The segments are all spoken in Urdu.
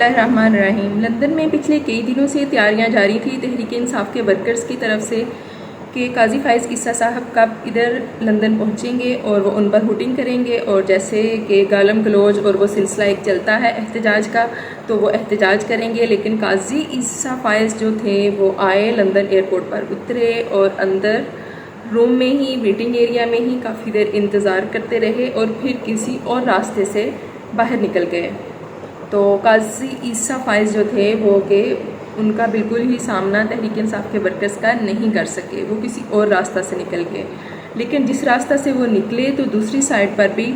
اللہ الرحمن الرحیم۔ لندن میں پچھلے کئی دنوں سے تیاریاں جاری تھی تحریک انصاف کے ورکرز کی طرف سے کہ قاضی فائز عیسیٰ صاحب کب ادھر لندن پہنچیں گے اور وہ ان پر ہوٹنگ کریں گے، اور جیسے کہ گالم گلوچ اور وہ سلسلہ ایک چلتا ہے احتجاج کا، تو وہ احتجاج کریں گے۔ لیکن قاضی عیسیٰ فائز جو تھے وہ آئے، لندن ایئرپورٹ پر اترے اور اندر روم میں ہی ویٹنگ ایریا میں ہی کافی دیر انتظار کرتے رہے اور پھر کسی اور راستے سے باہر نکل گئے۔ تو قاضی عیسیٰ فائز جو تھے وہ کہ ان کا بالکل ہی سامنا تحریک انصاف کے ورکرز کا نہیں کر سکے، وہ کسی اور راستہ سے نکل گئے۔ لیکن جس راستہ سے وہ نکلے تو دوسری سائڈ پر بھی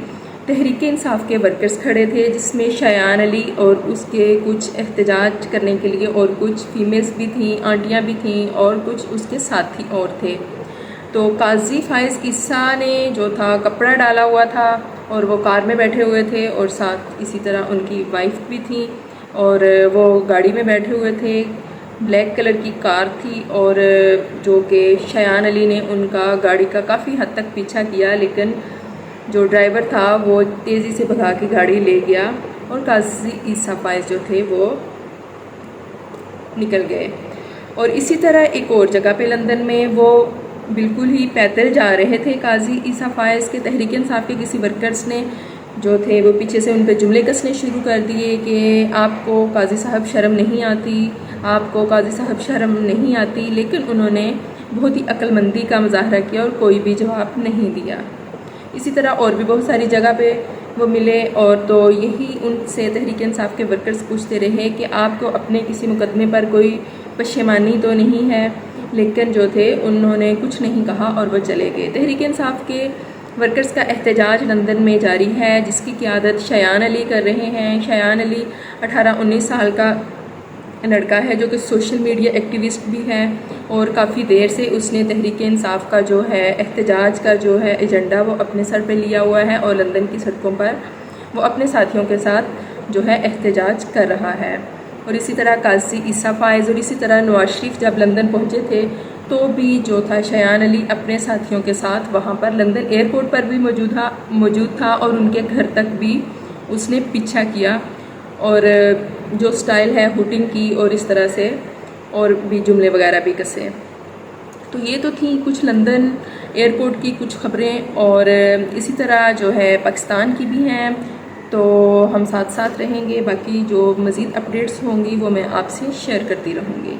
تحریک انصاف کے ورکرز کھڑے تھے، جس میں شایان علی اور اس کے کچھ احتجاج کرنے کے لیے اور کچھ فیمیلز بھی تھیں، آنٹیاں بھی تھیں اور کچھ اس کے ساتھی اور تھے۔ تو قاضی فائز عیسیٰ نے جو تھا کپڑا ڈالا ہوا تھا اور وہ کار میں بیٹھے ہوئے تھے، اور ساتھ اسی طرح ان کی وائف بھی تھی اور وہ گاڑی میں بیٹھے ہوئے تھے۔ بلیک کلر کی کار تھی اور جو کہ شایان علی نے ان کا گاڑی کا کافی حد تک پیچھا کیا، لیکن جو ڈرائیور تھا وہ تیزی سے بھگا کے گاڑی لے گیا اور قاضی عیسیٰ فائز جو تھے وہ نکل گئے۔ اور اسی طرح ایک اور جگہ پہ لندن میں وہ بالکل ہی پیدل جا رہے تھے قاضی عیسیٰ فائز کے، تحریک انصاف کے کسی ورکرز نے جو تھے وہ پیچھے سے ان پہ جملے کسنے شروع کر دیے کہ آپ کو قاضی صاحب شرم نہیں آتی، آپ کو قاضی صاحب شرم نہیں آتی، لیکن انہوں نے بہت ہی عقل مندی کا مظاہرہ کیا اور کوئی بھی جواب نہیں دیا۔ اسی طرح اور بھی بہت ساری جگہ پہ وہ ملے، اور تو یہی ان سے تحریک انصاف کے ورکرز پوچھتے رہے کہ آپ کو اپنے کسی مقدمے پر کوئی پشیمانی تو نہیں ہے، لیکن جو تھے انہوں نے کچھ نہیں کہا اور وہ چلے گئے۔ تحریک انصاف کے ورکرز کا احتجاج لندن میں جاری ہے، جس کی قیادت شایان علی کر رہے ہیں۔ شایان علی 18-19 سال کا لڑکا ہے جو کہ سوشل میڈیا ایکٹیوسٹ بھی ہے، اور کافی دیر سے اس نے تحریک انصاف کا جو ہے احتجاج کا جو ہے ایجنڈا وہ اپنے سر پہ لیا ہوا ہے، اور لندن کی سڑکوں پر وہ اپنے ساتھیوں کے ساتھ جو ہے احتجاج کر رہا ہے۔ اور اسی طرح قاضی عیسیٰ فائز اور اسی طرح نواز شریف جب لندن پہنچے تھے تو بھی جو تھا شایان علی اپنے ساتھیوں کے ساتھ وہاں پر لندن ایئرپورٹ پر بھی موجود تھا، اور ان کے گھر تک بھی اس نے پیچھا کیا، اور جو سٹائل ہے ہوٹنگ کی اور اس طرح سے اور بھی جملے وغیرہ بھی کسے۔ تو یہ تو تھیں کچھ لندن ایئرپورٹ کی کچھ خبریں، اور اسی طرح جو ہے پاکستان کی بھی ہیں، تو ہم ساتھ ساتھ رہیں گے۔ باقی جو مزید اپڈیٹس ہوں گی وہ میں آپ سے شیئر کرتی رہوں گی۔